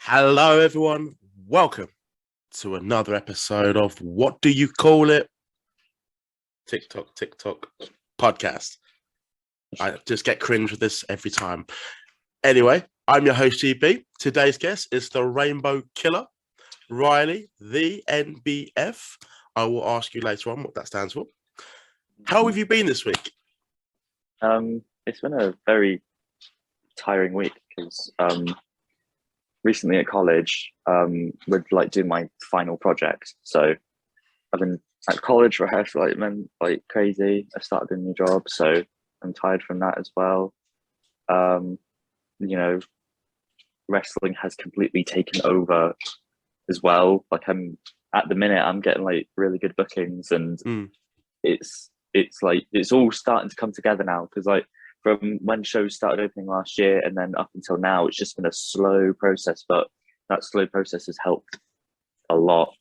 Hello, everyone. Welcome to another episode of What Do You Call It? TikTok podcast. I just get cringe with this every time. Anyway, I'm your host, GB. Today's guest is the Rainbow Killer, Riley, the NBF. I will ask you later on what that stands for. How have you been this week? It's been a very tiring week because recently at college, with doing my final project. So I've been at college for like crazy. I started a new job, so I'm tired from that as well. Wrestling has completely taken over as well. Like at the minute, I'm getting like really good bookings, and it's all starting to come together now. Because like from when shows started opening last year and then up until now, it's just been a slow process, but that slow process has helped a lot.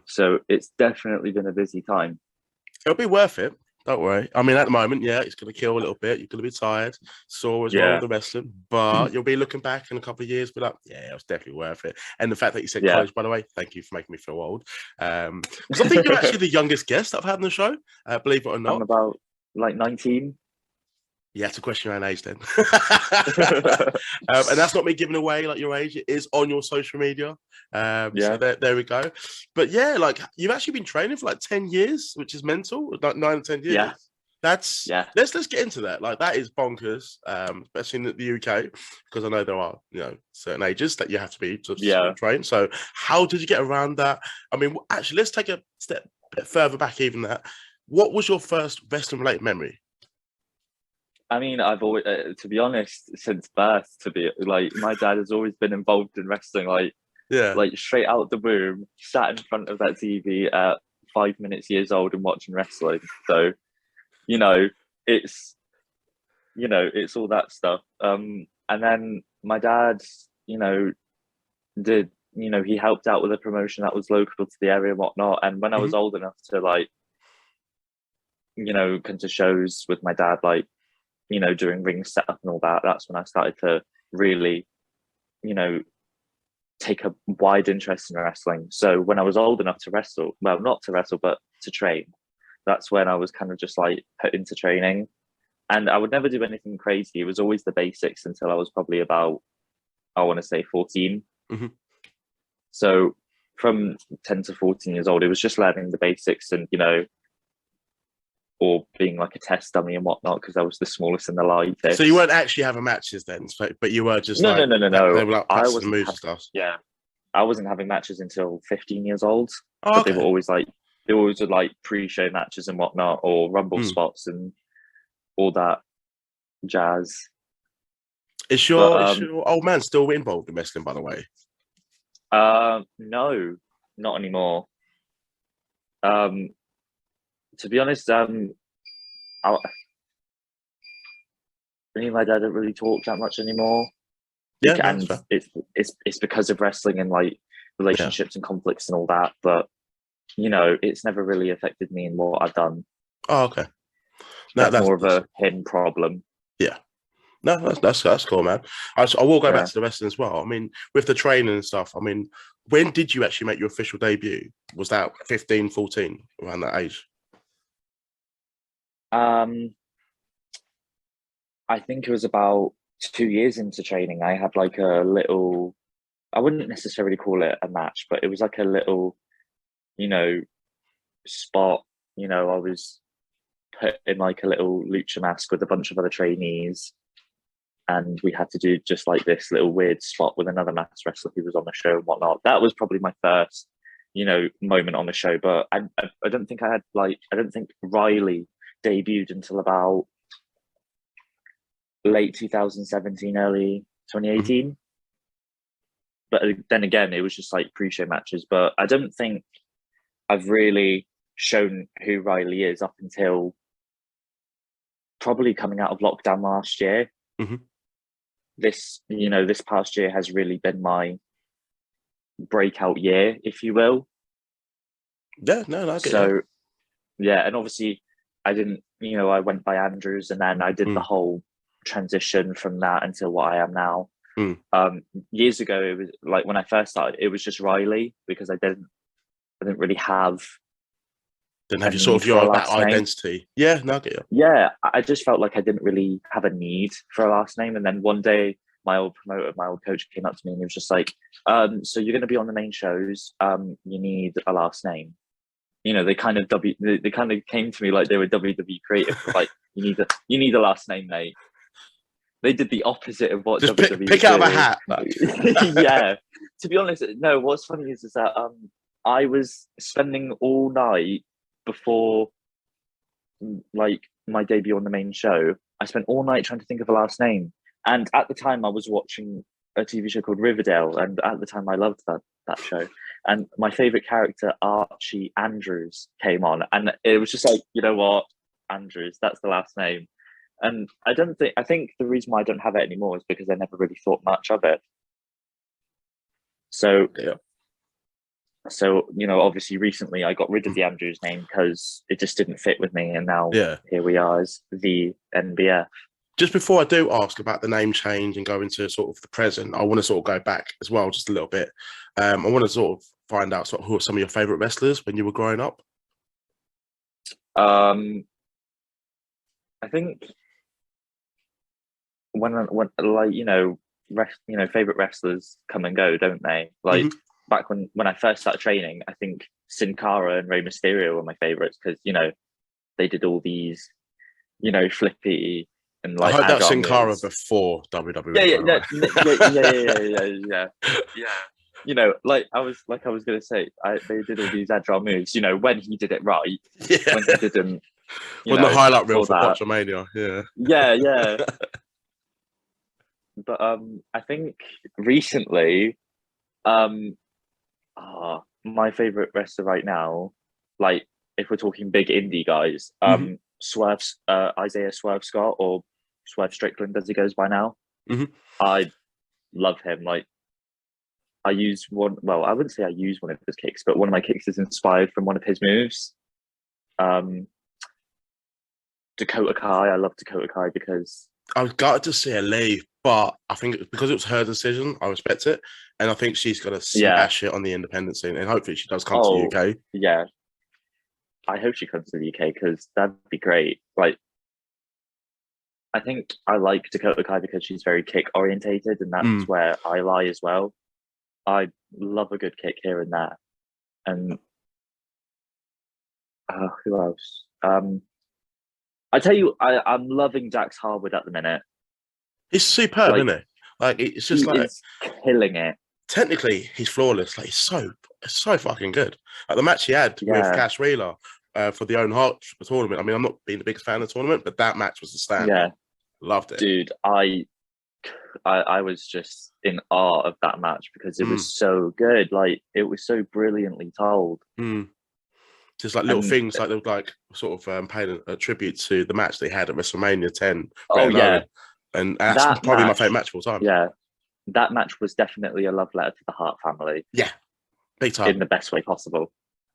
So it's definitely been a busy time. It'll be worth it. Don't worry. I mean, at the moment, yeah, it's going to kill a little bit. You're going to be tired, sore as well with the wrestling, but you'll be looking back in a couple of years, be like, yeah, it was definitely worth it. And the fact that you said college, by the way, thank you for making me feel old. Because I think you're actually the youngest guest I've had on the show, believe it or not. I'm about like 19. Yeah, it's a question around age then. And that's not me giving away like your age. It is on your social media. So there we go. But yeah, like you've actually been training for like 10 years, which is mental. Like 9 or 10 years. Yeah. Let's get into that. Like that is bonkers, especially in the UK, because I know there are, certain ages that you have to be to train. So how did you get around that? I mean, actually, let's take a step bit further back even that. What was your first wrestling related memory? I mean, I've always, to be honest, since birth, my dad has always been involved in wrestling, like straight out the womb, sat in front of that TV at 5 years old and watching wrestling. So, it's all that stuff. And then my dad, he helped out with a promotion that was local to the area and whatnot. And when I was old enough to come to shows with my dad, doing ring setup and all that, that's when I started to really, take a wide interest in wrestling. So when I was old enough to wrestle, well, not to wrestle, but to train, that's when I was kind of just like put into training. And I would never do anything crazy. It was always the basics until I was probably about, I want to say 14. So from 10 to 14 years old, it was just learning the basics and, or being like a test dummy and whatnot, because I was the smallest and the lightest. So you weren't actually having matches then, but you were just no. They were like practicing the moves and stuff. Yeah, I wasn't having matches until 15 years old. Oh, okay. But they always would like pre-show matches and whatnot, or rumble spots and all that jazz. Is your old man still involved in wrestling, by the way? No, not anymore. To be honest, me and my dad don't really talk that much anymore. Yeah, and it's because of wrestling and like relationships and conflicts and all that. But it's never really affected me in what I've done. Oh, okay. That's more of a him problem. Yeah. No, that's cool, man. I will go back to the wrestling as well. I mean, with the training and stuff, I mean, when did you actually make your official debut? Was that 15, 14, around that age? I think it was about 2 years into training. I had like a little, I wouldn't necessarily call it a match, but it was like a little, spot. I was put in like a little lucha mask with a bunch of other trainees, and we had to do just like this little weird spot with another masked wrestler who was on the show and whatnot. That was probably my first, moment on the show. But I don't think I don't think Riley debuted until about late 2017, early 2018. But then again, it was just like pre-show matches. But I don't think I've really shown who Riley is up until probably coming out of lockdown last year. This past year has really been my breakout year, if you will. Yeah, no, I get so yeah, and obviously I didn't, I went by Andrews, and then I did the whole transition from that until what I am now. Years ago, it was like when I first started, it was just Riley, because I didn't really have your sort of your that identity. Yeah, no, I get you. Yeah, I just felt like I didn't really have a need for a last name. And then one day, my old promoter, my old coach, came up to me and he was just like, "So you're going to be on the main shows. You need a last name." You know, they kind of came to me like they were WWE creative, like, "You need a last name, mate." They did the opposite of what just WWE pick out of a hat. Yeah. To be honest, no. What's funny is that I was spending all night before, like, my debut on the main show. I spent all night trying to think of a last name, and at the time I was watching a TV show called Riverdale, and at the time I loved that show. And my favorite character, Archie Andrews, came on, and it was just like, you know what, Andrews, that's the last name. And I think the reason why I don't have it anymore is because I never really thought much of it. So, yeah. So, you know, obviously recently I got rid of the Andrews name because it just didn't fit with me. And now here we are as the NBF. Just before I do ask about the name change and go into sort of the present, I want to sort of go back as well just a little bit. I want to sort of find out sort of who are some of your favourite wrestlers when you were growing up. I think when like, you know, favorite wrestlers come and go, don't they? Like back when I first started training, I think Sin Cara and Rey Mysterio were my favorites because, you know, they did all these, you know, flippy and like. I heard that Sin Cara before WWE. Yeah. You know, like I was gonna say, they did all these agile moves. You know, when he did it right, when he didn't. When the highlight reel for Botchamania, yeah. But I think recently, my favorite wrestler right now, like if we're talking big indie guys, Isaiah Swerve Scott, or Swerve Strickland as he goes by now. I love him. Like I use one. Well, I wouldn't say I use one of his kicks, but one of my kicks is inspired from one of his moves. Dakota Kai. I love Dakota Kai because I've got to see her leave, but I think because it was her decision, I respect it, and I think she's going to smash it on the independent scene, and hopefully she does come to the UK. Yeah, I hope she comes to the UK because that'd be great. Like, I think I like Dakota Kai because she's very kick orientated, and that's where I lie as well. I love a good kick here and there, and who else? I tell you, I'm loving Dax Harwood at the minute. He's superb, like, isn't he? Like it's just like killing it. Technically, he's flawless. Like he's so fucking good. Like the match he had with Cash Wheeler for the Own Heart tournament. I mean, I'm not being the biggest fan of the tournament, but that match was the standard. Yeah, loved it, dude. I was just in awe of that match because it was so good. Like it was so brilliantly told. Just like little things, like they would like sort of paying a tribute to the match they had at WrestleMania 10. And that's probably my favorite match of all time. Yeah, that match was definitely a love letter to the Hart family. Yeah, big time, in the best way possible.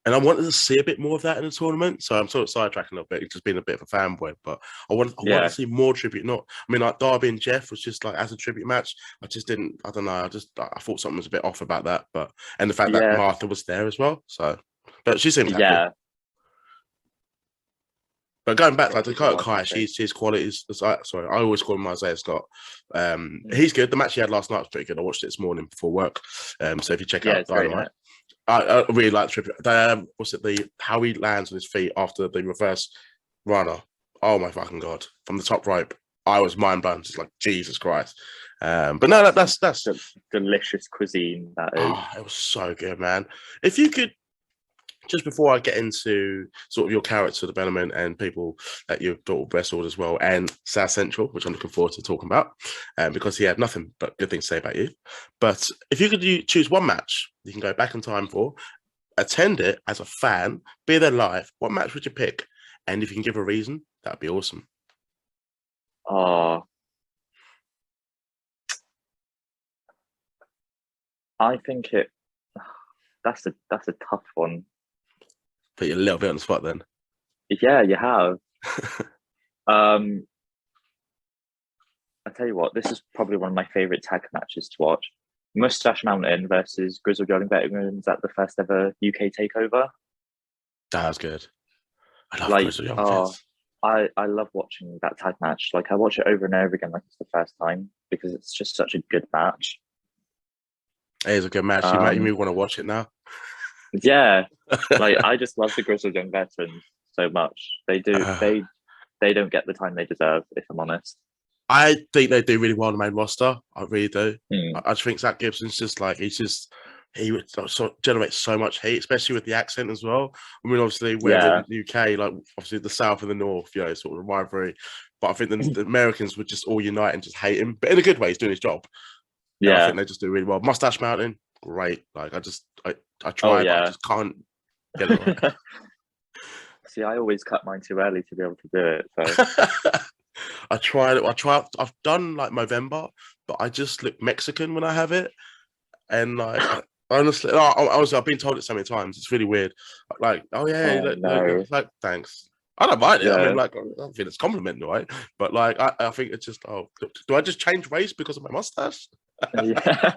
And I wanted to see a bit more of that in the tournament, so I'm sort of sidetracking a little bit, just being a bit of a fanboy. But I want to see more tribute. Like Darby and Jeff was just like as a tribute match. I don't know. I thought something was a bit off about that, and the fact that Martha was there as well. So, but she seemed happy. Yeah. But going back, like Dakota Kai, his qualities. Sorry, I always call him Isaiah Scott. He's good. The match he had last night was pretty good. I watched it this morning before work. So if you check out Dynamite, I really like the tribute. How he lands on his feet after the reverse runner. Oh my fucking god! From the top rope, I was mind blown. Just like Jesus Christ. But no, that's delicious cuisine. That is. Oh, it was so good, man. If you could. Just before I get into sort of your character development and people that you've wrestled as well, and South Central, which I'm looking forward to talking about, because he had nothing but good things to say about you. But if you could choose one match you can go back in time for, attend it as a fan, be there live, what match would you pick? And if you can give a reason, that'd be awesome. I think that's a tough one. Put you a little bit on the spot then. Yeah, you have. I tell you what, this is probably one of my favorite tag matches to watch. Mustache Mountain versus Grizzled Young Veterans at the first ever UK takeover. That was good. I love Grizzled Young Vets. I love watching that tag match. Like I watch it over and over again, like it's the first time, because it's just such a good match. It is a good match. You make me want to watch it now. Yeah, like I just love the Grizzled Young Veterans so much. They do. They don't get the time they deserve, if I'm honest. I think they do really well on the main roster. I really do. Mm. I just think Zach Gibson's just like he generates so much hate, especially with the accent as well. I mean, obviously we're in the UK, like obviously the South and the North, you know, sort of rivalry. But I think the Americans would just all unite and just hate him, but in a good way. He's doing his job. Yeah, and I think they just do really well. Mustache Mountain, great. Like I try, but I just can't get it right. See, I always cut mine too early to be able to do it. So. I've done like Movember, but I just look Mexican when I have it. And like honestly, I've been told it so many times. It's really weird. Like, look, like thanks. I don't mind it. I mean, like, I don't think it's a compliment, right? But like, I think it's just, do I just change race because of my mustache? Yeah.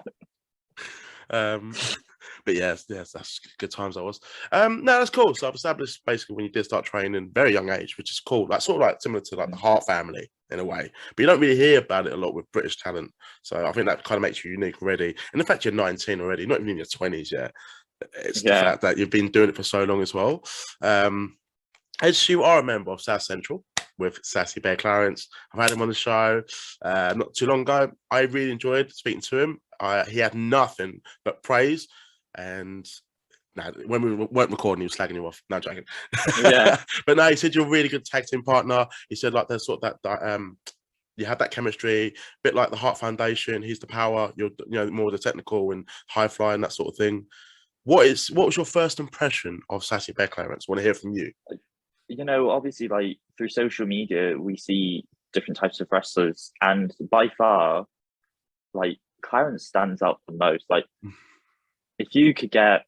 But yes, that's good times. I was. No, that's cool. So I've established basically when you did start training, very young age, which is cool. Like sort of like similar to like the Hart family in a way, but you don't really hear about it a lot with British talent. So I think that kind of makes you unique already. And the fact you're 19 already, not even in your 20s yet, it's the fact that you've been doing it for so long as well. As you are a member of South Central with Sassy Bear Clarence, I've had him on the show not too long ago. I really enjoyed speaking to him. He had nothing but praise. And when we weren't recording, he was slagging you off. No, joking. Yeah. But no, he said you're a really good tag team partner. He said like there's sort of that you have that chemistry, a bit like the Heart Foundation. He's the power. You're more the technical and high flying, that sort of thing. What was your first impression of Sassy Bear Clarence? I want to hear from you. Obviously, like through social media, we see different types of wrestlers, and by far, like Clarence stands out the most. Like, if you could get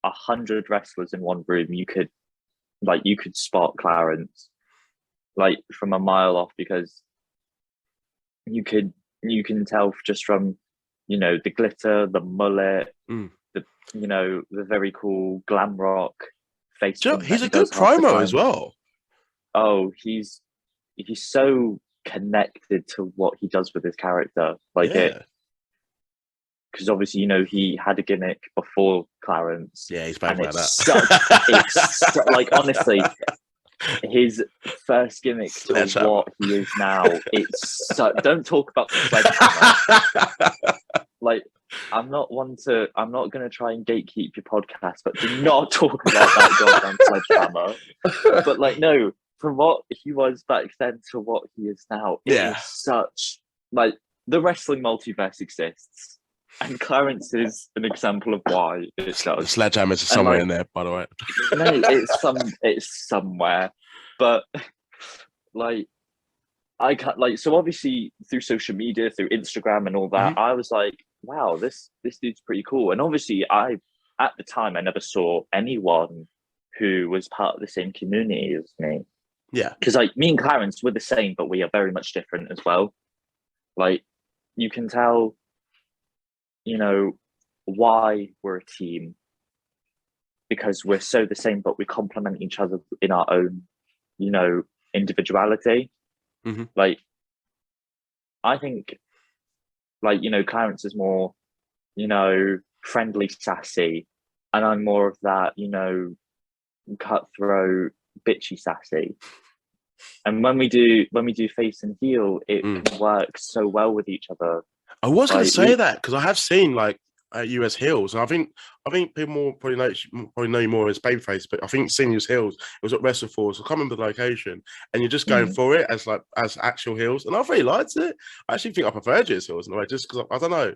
100 wrestlers in one room, you could spot Clarence like from a mile off, because you can tell just from the glitter, the mullet, the very cool glam rock face. He's a good promo as well. Oh, he's so connected to what he does with his character, because obviously he had a gimmick before Clarence. Yeah, he's bad like that. Like honestly, his first gimmick to what he is now. Don't talk about the sledgehammer. Like, I'm not going to try and gatekeep your podcast, but do not talk about that goddamn sledgehammer. But like, no, from what he was back then to what he is now, it is such like the wrestling multiverse exists. And Clarence is an example of why it does. The sledgehammer is somewhere in there, by the way. No, it's somewhere. But like, I can't so obviously through social media, through Instagram and all that, I was like, wow, this dude's pretty cool. And obviously at the time I never saw anyone who was part of the same community as me. Yeah. Because like me and Clarence, we're the same, but we are very much different as well. Like, you can tell why we're a team, because we're so the same, but we complement each other in our own, individuality. Like, I think, like, Clarence is more, friendly, sassy, and I'm more of that, cutthroat, bitchy, sassy. And when we do face and heel, it can work so well with each other. I was going to say that because I have seen like US heels, and I think people probably know you more as babyface, but I think seeing you as heels, it was at Wrestle Force. I can't remember the location, and you're just going for it as actual heels, and I really liked it. I actually think I preferred you as heels in a way, just because I don't know,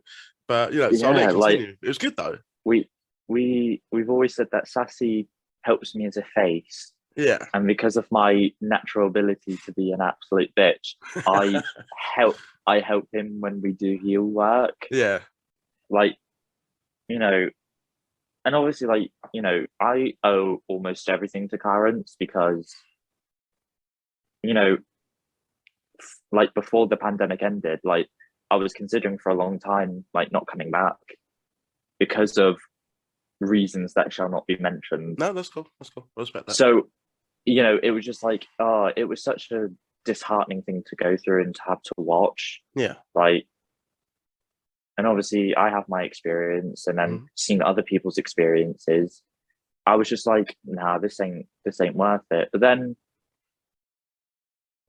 but so I'll let you continue. It was good though. We've always said that Sassy helps me as a face. Yeah. And because of my natural ability to be an absolute bitch, I help him when we do heel work. Yeah. Like, and obviously, like, I owe almost everything to Clarence because, like before the pandemic ended, like I was considering for a long time like not coming back because of reasons that shall not be mentioned. No, that's cool. That's cool. I respect that. So, it was just like, it was such a disheartening thing to go through and to have to watch. Yeah. Like, and obviously I have my experience, and then seeing other people's experiences, I was just like, nah, this ain't worth it. But then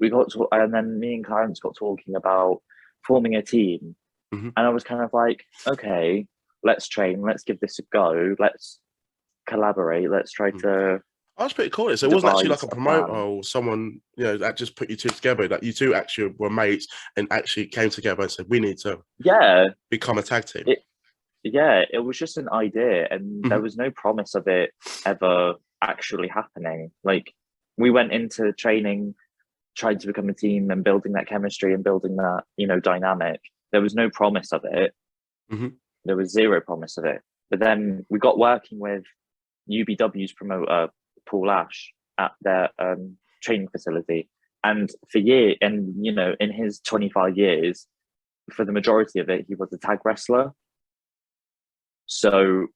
and then me and Clarence got talking about forming a team, and I was kind of like, okay, let's train, let's give this a go, let's collaborate, let's try to. Oh, that's pretty cool. So it wasn't actually like a promoter or someone, that just put you two together. Like you two actually were mates and actually came together and said, we need to become a tag team. It was just an idea, and there was no promise of it ever actually happening. Like, we went into training trying to become a team and building that chemistry and building that, dynamic. There was no promise of it. There was zero promise of it. But then we got working with UBW's promoter, Paul Ash, at their training facility. And in his 25 years, for the majority of it, he was a tag wrestler. So,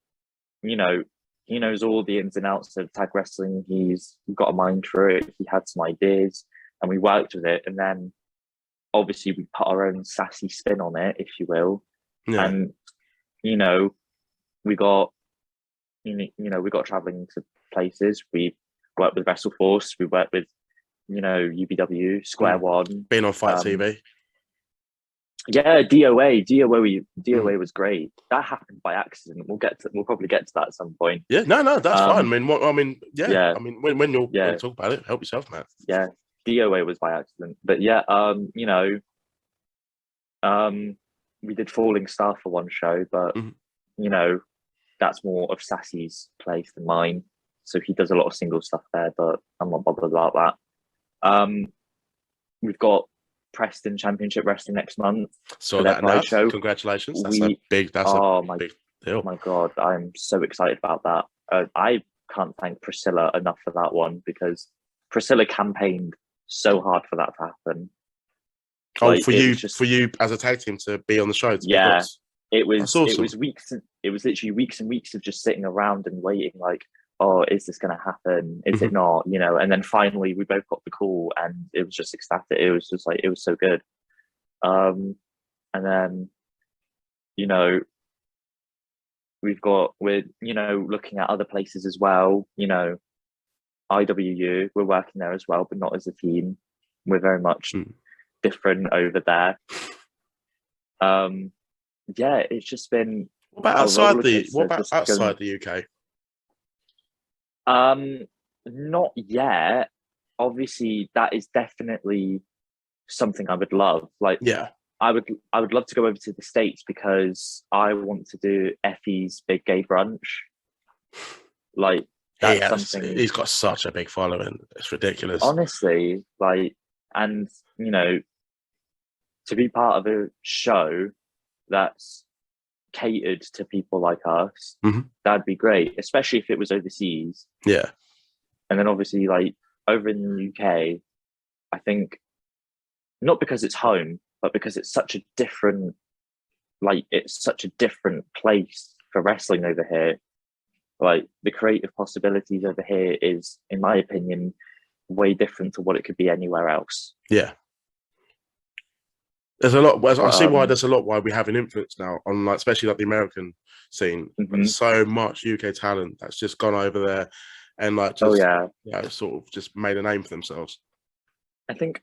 he knows all the ins and outs of tag wrestling. He's got a mind for it. He had some ideas, and we worked with it. And then, obviously, we put our own sassy spin on it, if you will. Yeah. And, we got traveling to places. We worked with WrestleForce. We worked with, UBW, Square One. Being on Fight TV. Yeah, DOA was great. That happened by accident. We'll probably get to that at some point. Yeah, no, that's fine. when you're talk about it, help yourself, man. Yeah, DOA was by accident, but we did Falling Star for one show, but that's more of Sassy's place than mine. So he does a lot of single stuff there, but I'm not bothered about that. We've got Preston Championship Wrestling next month. So that now, congratulations. That's a big deal. Oh my God, I'm so excited about that. I can't thank Priscilla enough for that one, because Priscilla campaigned so hard for that to happen. For you as a tag team to be on the show. It was weeks. It was literally weeks and weeks of just sitting around and waiting, like, oh, is this going to happen? Is it not? And then finally we both got the call, and it was just ecstatic. It was just like, it was so good. And then, we're looking at other places as well. IWU, we're working there as well, but not as a team. We're very much different over there. It's just been. What about outside the UK? Not yet. Obviously, that is definitely something I would love. Like, I would love to go over to the States, because I want to do Effie's Big Gay Brunch. Like, that's something. He's got such a big following. It's ridiculous. Honestly, and to be part of a show that's catered to people like us, that'd be great, especially if it was overseas. Yeah. And then obviously, over in the UK, I think, not because it's home, but because it's such a different place for wrestling over here. Like, the creative possibilities over here is, in my opinion, way different to what it could be anywhere else. Yeah. There's a lot. I see why there's a lot why we have an influence now on, especially the American scene. There's so much UK talent that's just gone over there and sort of just made a name for themselves. I think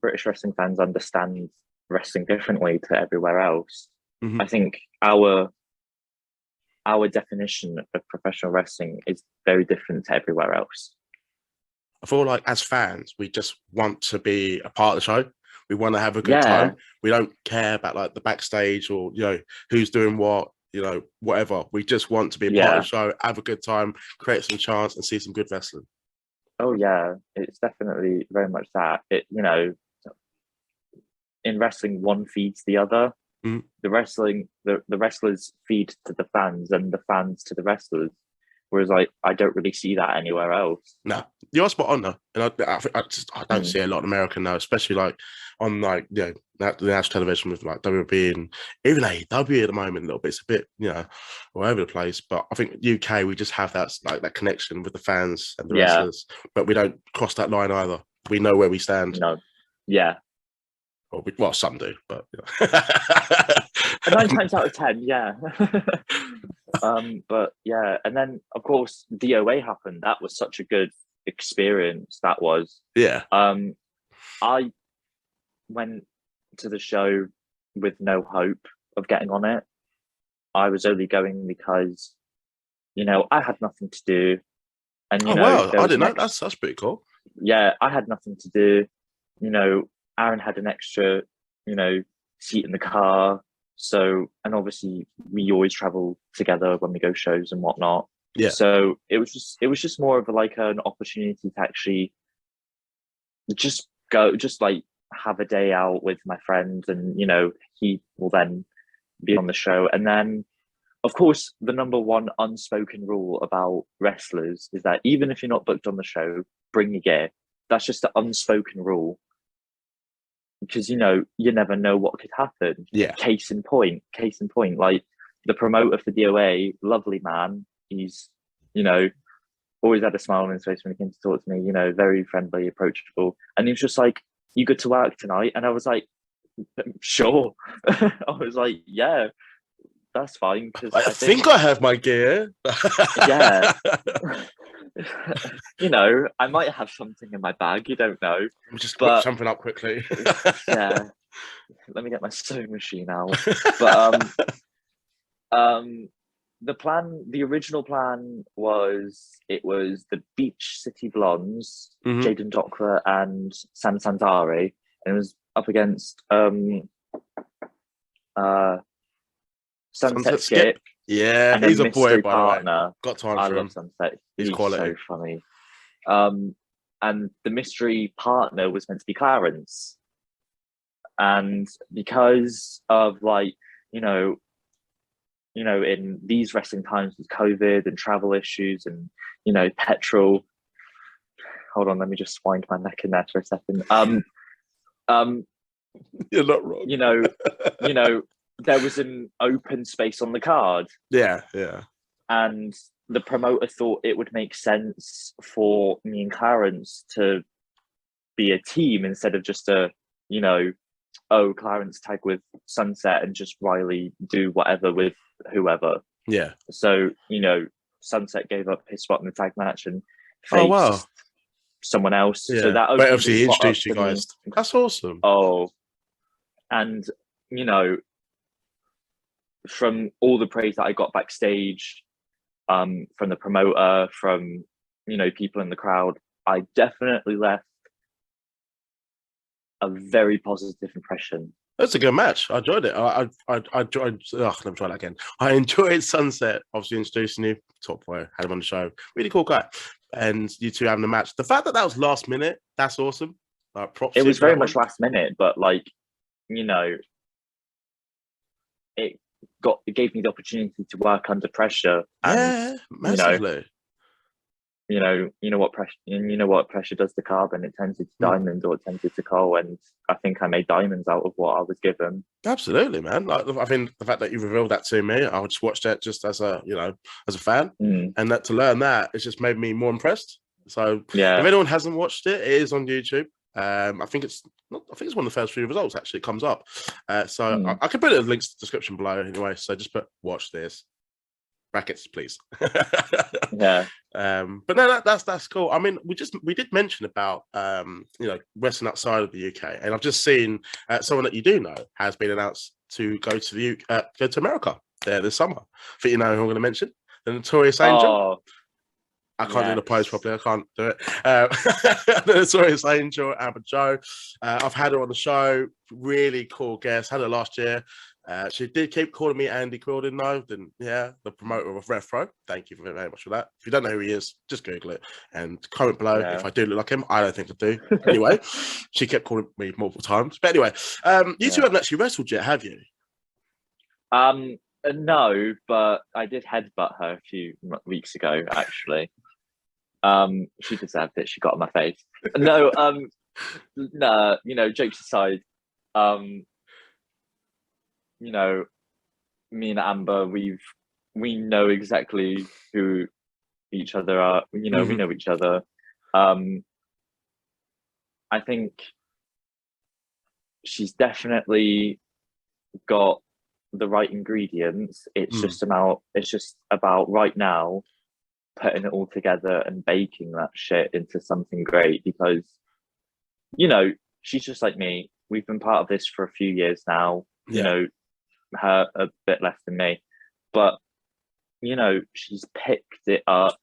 British wrestling fans understand wrestling differently to everywhere else. I think our definition of professional wrestling is very different to everywhere else. I feel like as fans, we just want to be a part of the show. We want to have a good time. We don't care about the backstage or who's doing what, whatever. We just want to be a part of the show, have a good time, create some chants, and see some good wrestling. Oh yeah, it's definitely very much that. In wrestling, one feeds the other. The wrestlers feed to the fans, and the fans to the wrestlers. Whereas I don't really see that anywhere else. No, you're spot on though, and I don't see a lot in America now, especially like on like the national television with like WWE and even AEW at the moment. A little bit, it's a bit all over the place. But I think UK we just have that like that connection with the fans and the wrestlers, but we don't cross that line either. We know where we stand. No, yeah. Well, some do, but 9 times out of 10, yeah. But yeah, and then of course DOA happened. That was such a good experience. That was. Yeah. I went to the show with no hope of getting on it. I was only going because, I had nothing to do, and wow, I didn't know. That's pretty cool. Yeah, I had nothing to do. Aaron had an extra, seat in the car. So, and obviously we always travel together when we go shows and whatnot. Yeah. So it was just more of an opportunity to actually just like have a day out with my friend, and he will then be on the show. And then, of course, the number one unspoken rule about wrestlers is that even if you're not booked on the show, bring your gear. That's just the unspoken rule. Because, you never know what could happen. Yeah. Case in point, like the promoter for DOA, lovely man. He's, always had a smile on his face when he came to talk to me, very friendly, approachable. And he was just like, "You good to work tonight?" And I was like, "Sure." I was like, "Yeah, that's fine." I think I have my gear. Yeah. I might have something in my bag. You don't know. Just whip something up quickly. Yeah. Let me get my sewing machine out. But the original plan was the Beach City Blondes, Jaden Dokra and Sam Santari, and it was up against Sunset Skip. Yeah, and he's a boy, by partner. the way. Got time for him. I love Sunset. He's quality. So funny. And the mystery partner was meant to be Clarence. And because of in these wrestling times with COVID and travel issues and, petrol. Hold on, let me just wind my neck in there for a second. You're not wrong. There was an open space on the card. Yeah, yeah. And the promoter thought it would make sense for me and Clarence to be a team instead of just Clarence tag with Sunset and just Riley do whatever with whoever. Yeah. So, Sunset gave up his spot in the tag match and faced someone else. Yeah. So that but obviously he introduced you guys. That's awesome. Oh, and from all the praise that I got backstage, from the promoter, from people in the crowd, I definitely left a very positive impression. That's a good match. I enjoyed it. I enjoyed. Let me try that again. I enjoyed Sunset. Obviously introducing you, top boy, had him on the show. Really cool guy, and you two having the match. The fact that was last minute, that's awesome. Props. It was very much last minute, but it gave me the opportunity to work under pressure. And, massively. You know what pressure does to carbon. It turns into diamond, or it turns into coal, and I think I made diamonds out of what I was given. Absolutely, man. I think the fact that you revealed that to me, I just watched that just as a as a fan, and that to learn that, it's just made me more impressed. So if anyone hasn't watched it, it is on YouTube. I think it's one of the first few results actually. It comes up, so I can put it in the links in the description below anyway. So just put watch this. Brackets, please. Yeah. But no, that's cool. I mean, we did mention about wrestling outside of the UK, and I've just seen someone that you do know has been announced to go to go to America there this summer. I think you know who I'm going to mention, the Notorious Angel. Oh, I can't do the pose properly. I can't do it. The Notorious Angel, Amber Joe. I've had her on the show. Really cool guest. Had her last year. She did keep calling me Andy Quilden, though. Then, the promoter of RevPro. Thank you very much for that. If you don't know who he is, just Google it and comment below if I do look like him. I don't think I do. Anyway, she kept calling me multiple times. But anyway, you two haven't actually wrestled yet, have you? No, but I did headbutt her a few weeks ago. Actually, she deserved it. She got on my face. No, no. Jokes aside, um, you know, me and Amber, we know exactly who each other are. We know each other. I think she's definitely got the right ingredients. It's just about right now putting it all together and baking that shit into something great, because she's just like me. We've been part of this for a few years now. Her a bit less than me, but she's picked it up.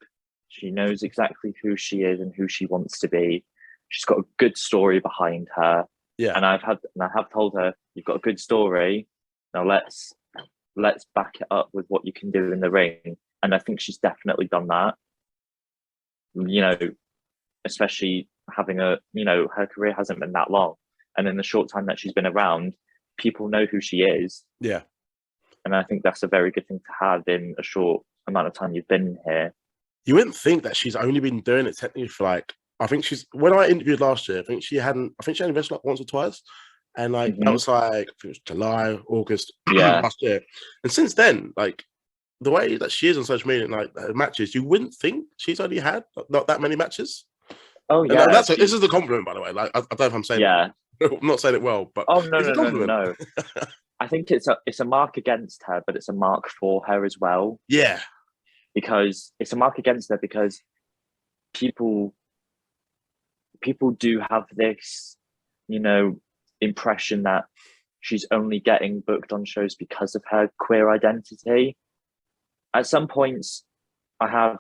She knows exactly who she is and who she wants to be. She's got a good story behind her. Yeah. And I have told her, you've got a good story. Now let's back it up with what you can do in the ring. And I think she's definitely done that. Especially having her career hasn't been that long. And in the short time that she's been around, people know who she is. Yeah. And I think that's a very good thing to have in a short amount of time you've been here. You wouldn't think that she's only been doing it technically for when I interviewed last year, I think she hadn't wrestled once or twice. And that was I think it was July, August last year. And since then, the way that she is on social media and her matches, you wouldn't think she's only had not that many matches. Oh yeah. This is the compliment, by the way. I don't know if I'm saying I'm not saying it well, but no. I think it's a mark against her, but it's a mark for her as well. Yeah. Because it's a mark against her because people do have this, impression that she's only getting booked on shows because of her queer identity. At some points, I have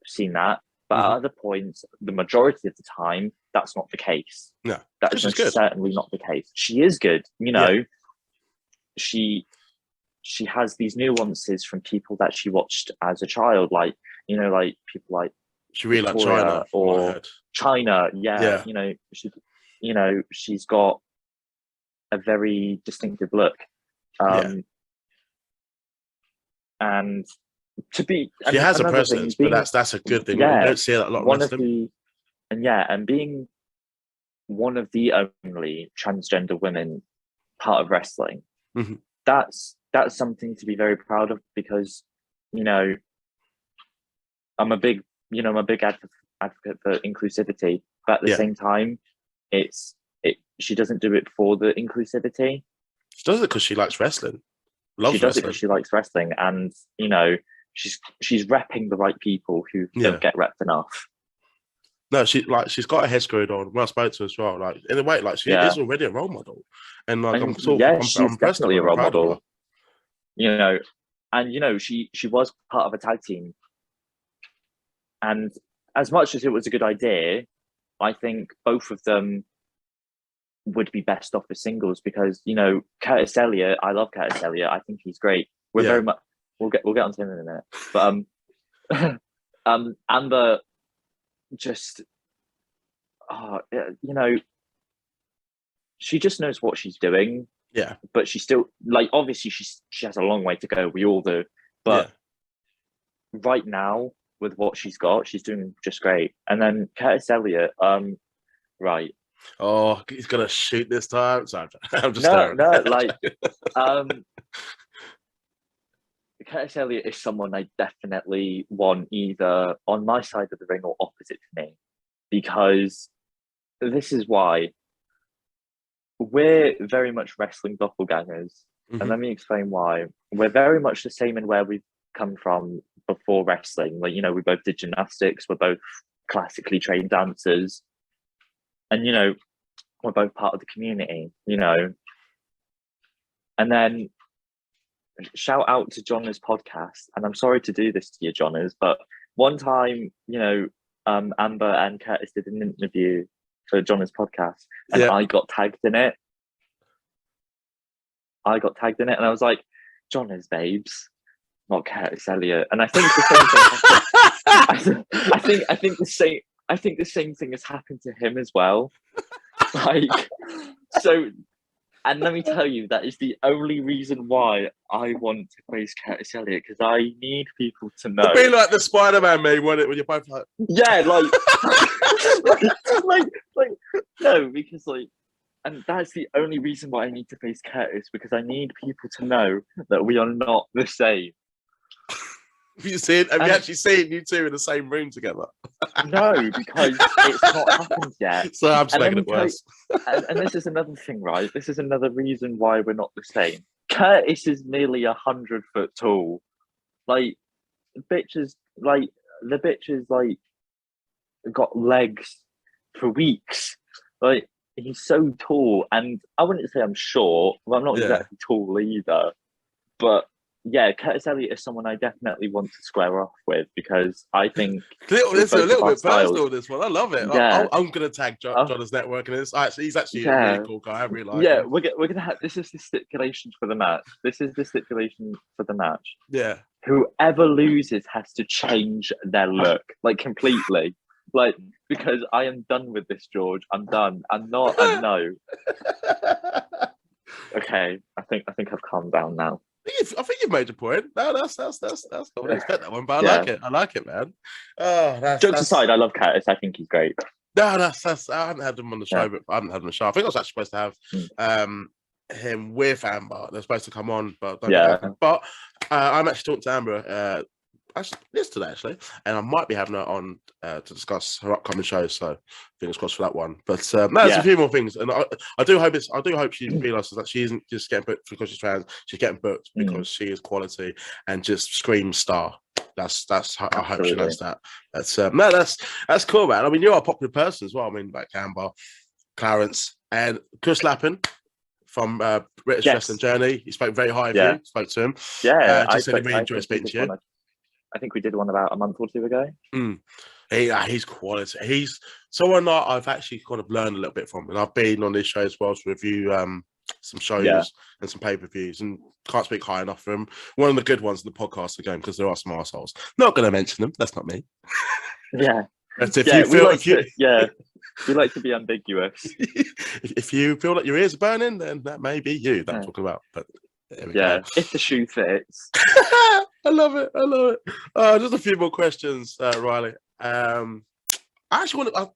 seen that, but at other points, the majority of the time, that's not the case. No, that's certainly not the case. She is good, She has these nuances from people that she watched as a child, people like she really liked China or China. Yeah. She's got a very distinctive look. And she has a presence, but that's a good thing. Yeah, you don't see that a lot. And being one of the only transgender women part of wrestling, that's something to be very proud of, because I'm a big advocate for inclusivity, but at the same time, she doesn't do it for the inclusivity. She does it because she likes wrestling. She does it because she likes wrestling, and she's repping the right people who don't get repped enough. No, she's got her head screwed on. When I spoke to her as well, in a way, she is already a role model, and I'm definitely a role model. She was part of a tag team, and as much as it was a good idea, I think both of them would be best off as singles, because Curtis Elliott, I love Curtis Elliott. I think he's great. We're very much we'll get onto him in a minute, but Amber just she just knows what she's doing. Yeah, but she still obviously she has a long way to go. We all do, but right now with what she's got, she's doing just great. And then Curtis Elliott, right. Oh, he's gonna shoot this time. Sorry, I'm just Curtis Elliott is someone I definitely want either on my side of the ring or opposite to me, because this is why we're very much wrestling doppelgangers. And let me explain why. We're very much the same in where we've come from before wrestling. We both did gymnastics, we're both classically trained dancers, and we're both part of the community, and then shout out to Jonna's podcast, and I'm sorry to do this to you, Jonna's, but one time Amber and Curtis did an interview for Jonna's podcast, and I got tagged in it. And I was like, Jonna's babes, not Curtis Elliott. And I think the same thing I think the same thing has happened to him as well. So And let me tell you, that is the only reason why I want to face Curtis Elliott, because I need people to know. It'd be like the Spider-Man meme, wouldn't it? When you're both like, yeah, like, no, because like, and that's the only reason why I need to face Curtis, because I need people to know that we are not the same. Have you actually seen you two in the same room together? No, because it's not happened yet. So I'm just making it worse. And this is another thing, right? This is another reason why we're not the same. Curtis is nearly 100 foot tall. Like, the bitch is like got legs for weeks. Like, he's so tall, and I wouldn't say I'm short. Well, I'm not exactly tall either, but yeah, Curtis Elliott is someone I definitely want to square off with, because I think it's a little bit personal. This one, I love it. Yeah. I'm gonna tag John's network in this. He's actually a really cool guy. I really like him. We're gonna have this is the stipulation for the match. Yeah. Whoever loses has to change their look, like, completely. Like, because I am done with this, George. I'm done. I know. Okay, I think I've calmed down now. I think you've made your point. No, that's cool. I didn't expect that one, but I like it, man. Oh, Jokes aside, I love Curtis. I think he's great. No, that's. I haven't had him on the show, but I haven't had him on the show. I think I was actually supposed to have him with Amber. They're supposed to come on, but But I'm actually talking to Amber yesterday, and I might be having her on to discuss her upcoming shows. So fingers crossed for that one. But there's a few more things, and I do hope she realizes that she isn't just getting booked because she's trans. She's getting booked because she is quality and just screams star. That's I hope she knows that. That's cool, man. I mean, you're a popular person as well. I mean, like Amber, Clarence, and Chris Lappin from British Wrestling Journey. He spoke very high of you. Spoke to him. Yeah, just said he really enjoyed speaking to you. I think we did one about a month or two ago. He's quality. He's someone that I've actually kind of learned a little bit from, and I've been on this show as well to review some shows and some pay-per-views, and can't speak high enough for him. One of the good ones in the podcast again, because there are some arseholes. Not going to mention them. That's not me. Yeah. But we like to be ambiguous. If you feel like your ears are burning, then that may be you that I'm talking about. But there we go. If the shoe fits. I love it. Just a few more questions, Riley. I actually want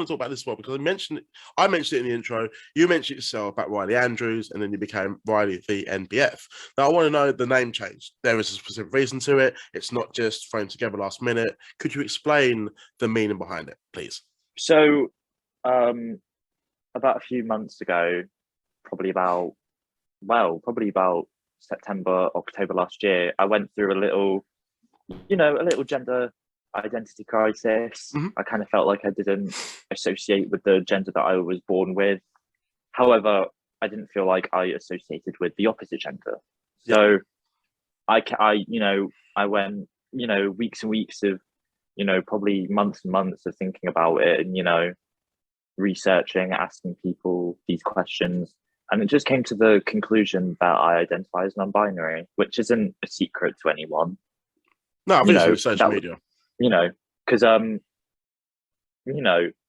to talk about this one because I mentioned it in the intro. You mentioned yourself about Riley Andrews, and then you became Riley the NBF. Now, I want to know the name change. There is a specific reason to it. It's not just thrown together last minute. Could you explain the meaning behind it, please? So, about a few months ago, probably about September, October last year, I went through a little gender identity crisis. I kind of felt like I didn't associate with the gender that I was born with. However, I didn't feel like I associated with the opposite gender. So I went, weeks and weeks of, probably months and months of thinking about it and, researching, asking people these questions. And it just came to the conclusion that I identify as non-binary, which isn't a secret to anyone. No, I think it's social media. Because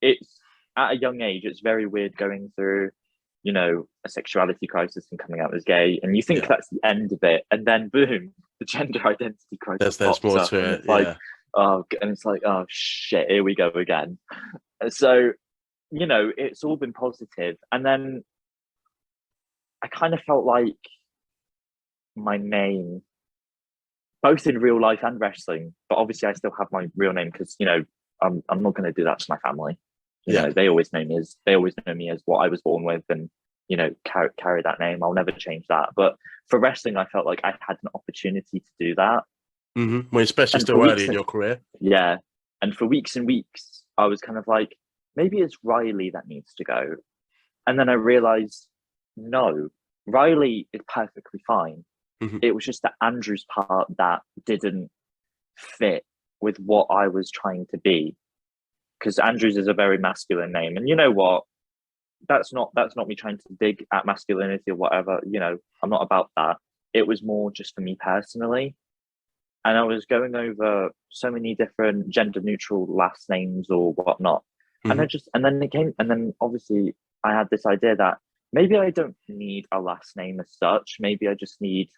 it's at a young age, it's very weird going through, a sexuality crisis and coming out as gay, and you think that's the end of it, and then boom, the gender identity crisis. There's more to it. And it's like, oh shit, here we go again. So, it's all been positive, and then I kind of felt like my name, both in real life and wrestling, but obviously I still have my real name because I'm not going to do that to my family. They always know me as what I was born with, and carry that name. I'll never change that. But for wrestling, I felt like I had an opportunity to do that. Well, especially still early in your career. Yeah, and for weeks and weeks, I was kind of like, maybe it's Riley that needs to go, and then I realized, no, Riley is perfectly fine. It was just the Andrews part that didn't fit with what I was trying to be, because Andrews is a very masculine name, and you know what? That's not me trying to dig at masculinity or whatever. I'm not about that. It was more just for me personally, and I was going over so many different gender neutral last names or whatnot, and then obviously I had this idea that maybe I don't need a last name as such. Maybe I just need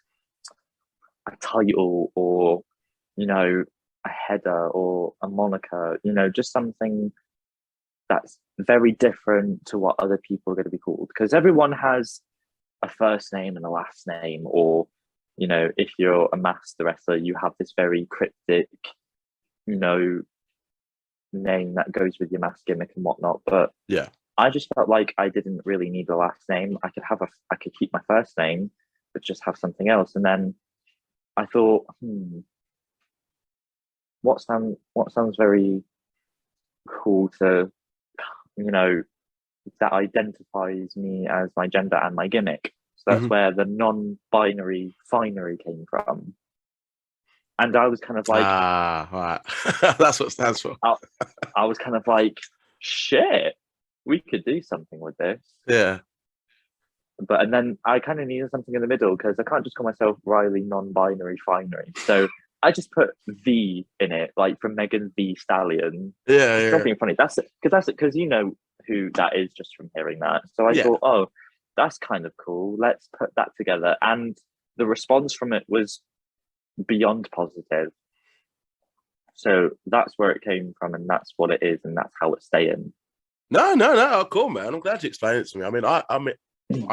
a title, or a header or a moniker. Just something that's very different to what other people are going to be called, because everyone has a first name and a last name, or if you're a master wrestler, you have this very cryptic name that goes with your mask gimmick and whatnot. But Yeah. I just felt like I didn't really need a last name. I could keep my first name but just have something else. And then I thought, what sounds very cool to that identifies me as my gender and my gimmick. So that's where the non-binary finery came from. And I was kind of like, right. That's what it stands for. I was kind of like, shit, we could do something with this. Yeah. And then I kind of needed something in the middle, because I can't just call myself Riley non-binary finery. So I just put V in it, like from Megan Thee Stallion. Yeah. Something funny. That's it, because you know who that is just from hearing that. So I thought, oh, that's kind of cool. Let's put that together. And the response from it was beyond positive. So that's where it came from, and that's what it is, and that's how it's staying. No. Oh, cool, man. I'm glad you explained it to me. I mean, I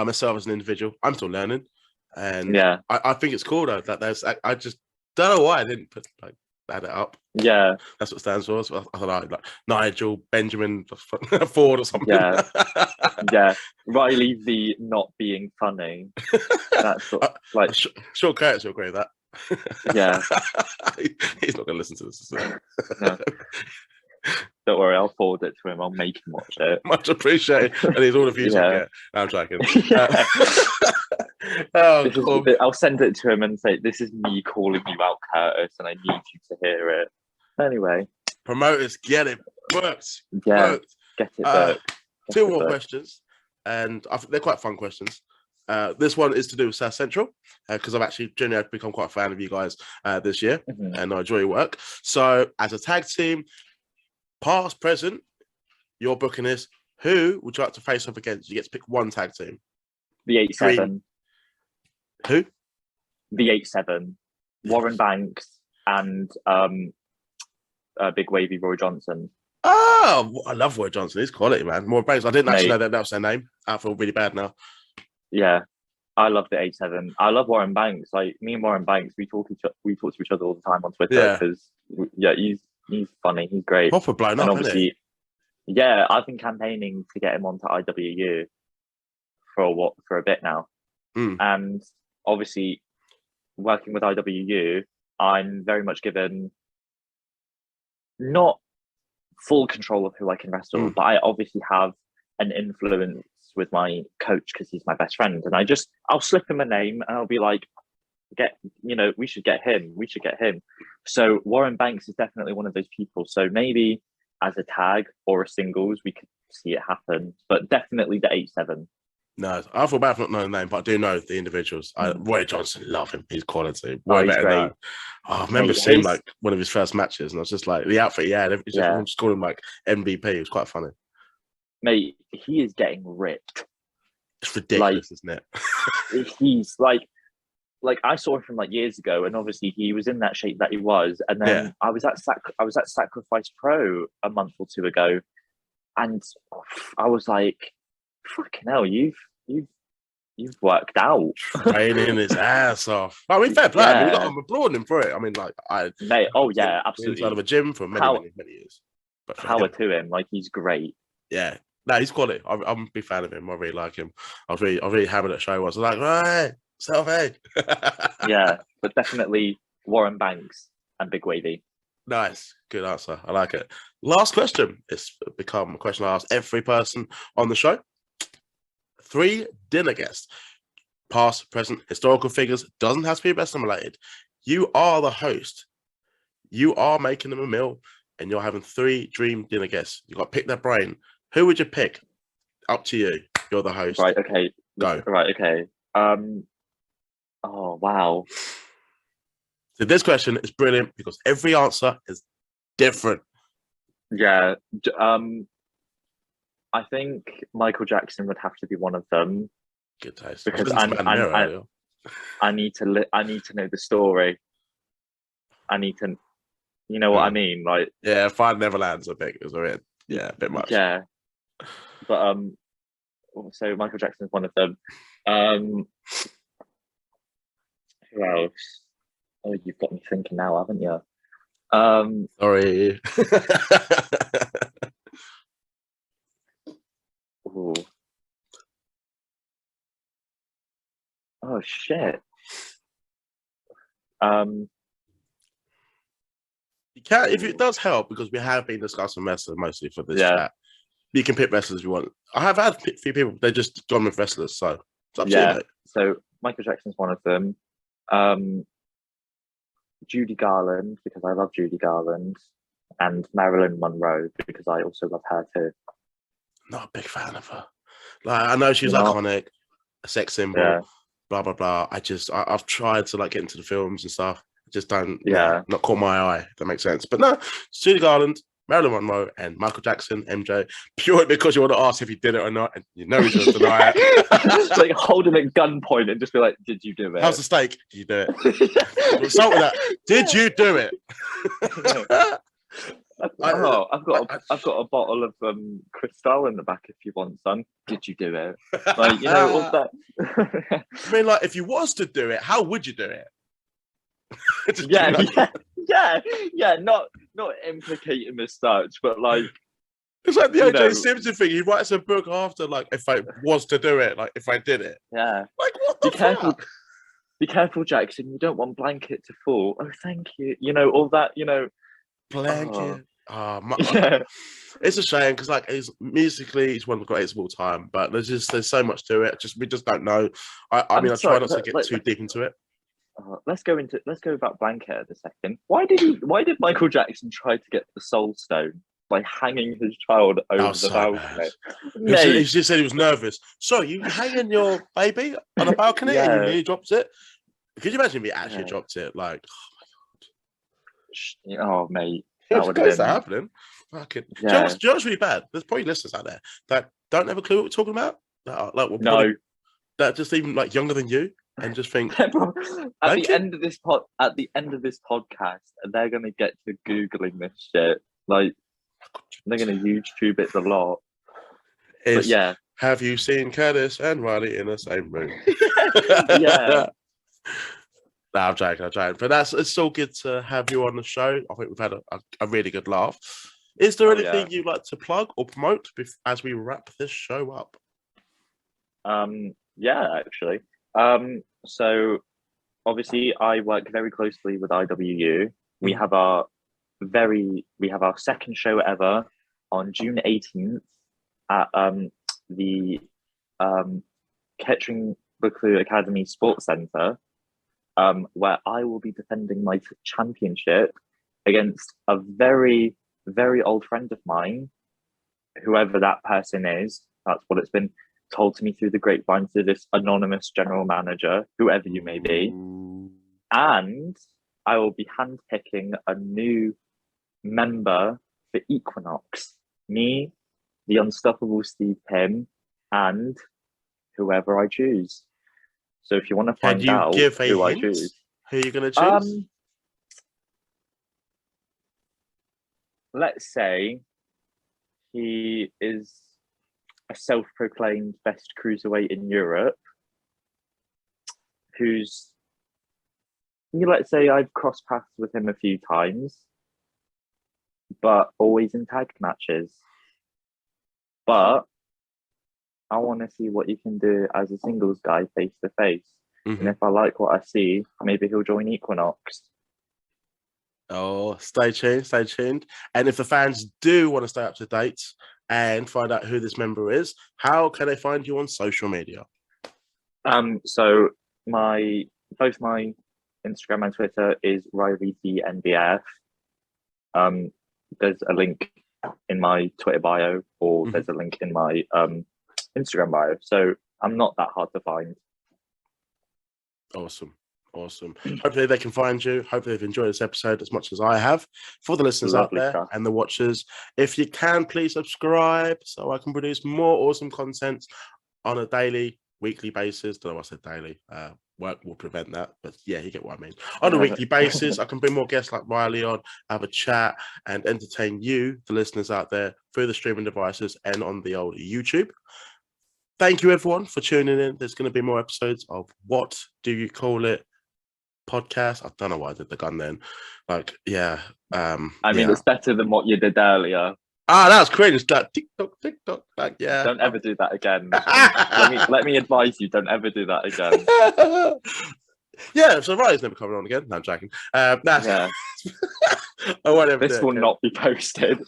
myself as an individual, I'm still learning, and I think it's cool though that there's. I just don't know why I didn't put add it up. Yeah, that's what it stands for. So I don't know, like Nigel Benjamin Ford or something. Yeah. Riley the not being funny. That's like sure, Curtis will agree with that. Yeah. He's not going to listen to this. So. No. Don't worry, I'll forward it to him. I'll make him watch it. Much appreciated. And he's all the views I get. I'm joking. Cool. I'll send it to him and say, this is me calling you out, Curtis, and I need you to hear it. Anyway. Promoters, get it booked. Yeah, booked. Get it booked. Two more questions. And I think they're quite fun questions. This one is to do with South Central, because I've actually genuinely become quite a fan of you guys this year, and I enjoy your work. So, as a tag team, past, present, your booking is, who would you like to face up against? You get to pick one tag team. The 8-7. Who? The 8-7. Warren Banks and Big Wavy Roy Johnson. Oh, I love Roy Johnson. He's quality, man. Warren Banks. I didn't actually know that was their name. I feel really bad now. Yeah, I love the 8-7. I love Warren Banks. Like, me and Warren Banks, we talk to each other all the time on Twitter, because he's funny. He's great. Proper blown up, obviously, I've been campaigning to get him onto IWU for a bit now, and obviously, working with IWU, I'm very much given not full control of who I can wrestle, but I obviously have an influence with my coach, because he's my best friend, and I'll slip him a name and I'll be like, we should get him. So Warren Banks is definitely one of those people. So maybe as a tag or a singles, we could see it happen, but definitely the 8-7. No, I feel bad for not knowing the name, but I do know the individuals. Roy Johnson, love him. He's quality. Way better than I remember seeing like one of his first matches, and I was just like, the outfit he had, everyone just called him like MVP. It was quite funny. Mate, he is getting ripped. It's ridiculous, isn't it? He's like I saw him from like years ago, and obviously he was in that shape that he was. And then I was at Sacrifice Pro a month or two ago, and I was like, "Fucking hell, you've worked out." Training his ass off. I mean, fair play. I mean, I'm applauding him for it. I mean, like mate. Oh yeah, absolutely. Inside of a gym for many years. But power to him. Like, he's great. Yeah. No, he's quality. I'm a big fan of him. I really like him. I was really hammered at show. I was like, right, self-aid. Yeah, but definitely Warren Banks and Big Wavy. Nice. Good answer. I like it. Last question. It's become a question I ask every person on the show. 3 dinner guests. Past, present, historical figures. Doesn't have to be wrestling related. You are the host. You are making them a meal, and you're having 3 dream dinner guests. You've got to pick their brain. Who would you pick? Up to you. You're the host. Right, okay. Go. Right, okay. Oh, wow. So this question is brilliant because every answer is different. Yeah. I think Michael Jackson would have to be one of them Good taste. because I was listening to Man in the Mirror earlier. I need to know the story. I need to, you know what I mean? Like, yeah, Find Neverland's a bit a bit much. Yeah, but so Michael Jackson's one of them. Who else? Oh, you've got me thinking now, haven't you? Sorry. Ooh. Oh shit. You can, if it does help, because we have been discussing wrestlers mostly for this chat. You can pick wrestlers you want. I have had a few people, they're just gone with wrestlers, so it's up to you, mate. So Michael Jackson's one of them. Judy Garland, because I love Judy Garland, and Marilyn Monroe, because I also love her too. Not a big fan of her. Like, I know she's iconic, a sex symbol, blah blah blah. I've tried to like get into the films and stuff. Just don't, not caught my eye. If that makes sense. But no, Judy Garland, Marilyn Monroe, and Michael Jackson, MJ, purely because you want to ask if he did it or not, and you know he's going to deny it. It's like hold him at gunpoint and just be like, "Did you do it? How's the steak? Did you do it?" Start with that. Did you do it? I've got a bottle of Cristal in the back if you want some. Did you do it? Like, you know, all that. I mean, like, if you was to do it, how would you do it? Not implicate him as such, but like it's like the OJ Simpson thing. He writes a book after, like, if I was to do it, like if I did it. Yeah. Like, what the fuck? Be careful, Jackson. You don't want blanket to fall. Oh, thank you. You know, all that, you know. Blanket. It's a shame because, like, musically, he's one of the greatest of all time. But there's so much to it. We just don't know. I mean, I try not to get too deep into it. Let's go about Blanket a second. Why did Michael Jackson try to get the Soul Stone by hanging his child over the balcony? He just said he was nervous. So you hanging your baby on a balcony and you nearly dropped it? Could you imagine if he actually dropped it? Like, oh my God. Oh mate, that would have been happening. Fucking, do you know what's really bad? There's probably listeners out there that don't have a clue what we're talking about. That just even like younger than you. And just think at the end of this podcast, they're gonna get to googling this shit. Like they're gonna YouTube it a lot. But yeah, have you seen Curtis and Riley in the same room? Yeah. No, I'm joking. But it's still good to have you on the show. I think we've had a really good laugh. Is there anything you'd like to plug or promote as we wrap this show up? Yeah, actually. So obviously I work very closely with IWU. We have our second show ever on June 18th at the Kettering Buccleuch Academy Sports Centre, where I will be defending my championship against a very, very old friend of mine, whoever that person is. That's what it's been told to me through the grapevine, to this anonymous general manager, whoever you may be. And I will be handpicking a new member for Equinox. Me, the unstoppable Steve Pym, and whoever I choose. So if you want to find out who I choose, who you're going to choose? Let's say he is a self-proclaimed best cruiserweight in Europe, let's say I've crossed paths with him a few times, but always in tag matches. But I want to see what you can do as a singles guy face to face. And if I like what I see, maybe he'll join Equinox. Oh, stay tuned. And if the fans do want to stay up to date and find out who this member is, how can they find you on social media? So both my Instagram and Twitter is RileyTNBF. There's a link in my Twitter bio, or there's a link in my Instagram bio. So I'm not that hard to find. Awesome. Awesome. Hopefully they can find you. Hopefully they've enjoyed this episode as much as I have. For the listeners Lovely out there stuff. and the watchers, if you can, please subscribe so I can produce more awesome content on a daily, weekly basis. Don't know why I said daily. Work will prevent that, but yeah, you get what I mean. On a weekly basis, I can bring more guests like Riley on, have a chat, and entertain you, the listeners out there, through the streaming devices and on the old YouTube. Thank you, everyone, for tuning in. There's going to be more episodes of What Do You Call It podcast. I don't know why I did the gun then. Like, yeah. I mean, it's better than what you did earlier. That was cringe. Like, TikTok. Like, yeah. Don't ever do that again. let me advise you, don't ever do that again. Yeah, so Riley's never coming on again. No, I'm joking. Yeah. I won't ever This do will not be posted.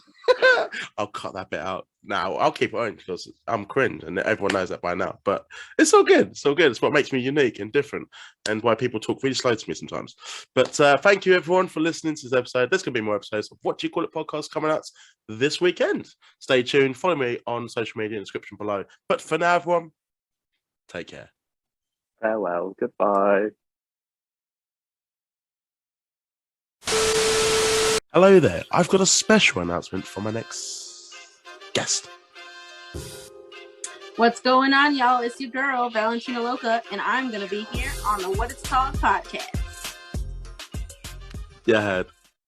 I'll cut that bit out. Now I'll keep it on because I'm cringe and everyone knows that by now. But it's all good. It's all good. It's what makes me unique and different and why people talk really slow to me sometimes. But thank you everyone for listening to this episode. There's going to be more episodes of What Do You Call It podcast coming out this weekend. Stay tuned. Follow me on social media in the description below. But for now, everyone, take care. Farewell. Goodbye. Hello there. I've got a special announcement for my next guest. What's going on, y'all? It's your girl, Valentina Loca, and I'm going to be here on the What It's Called podcast. Yeah,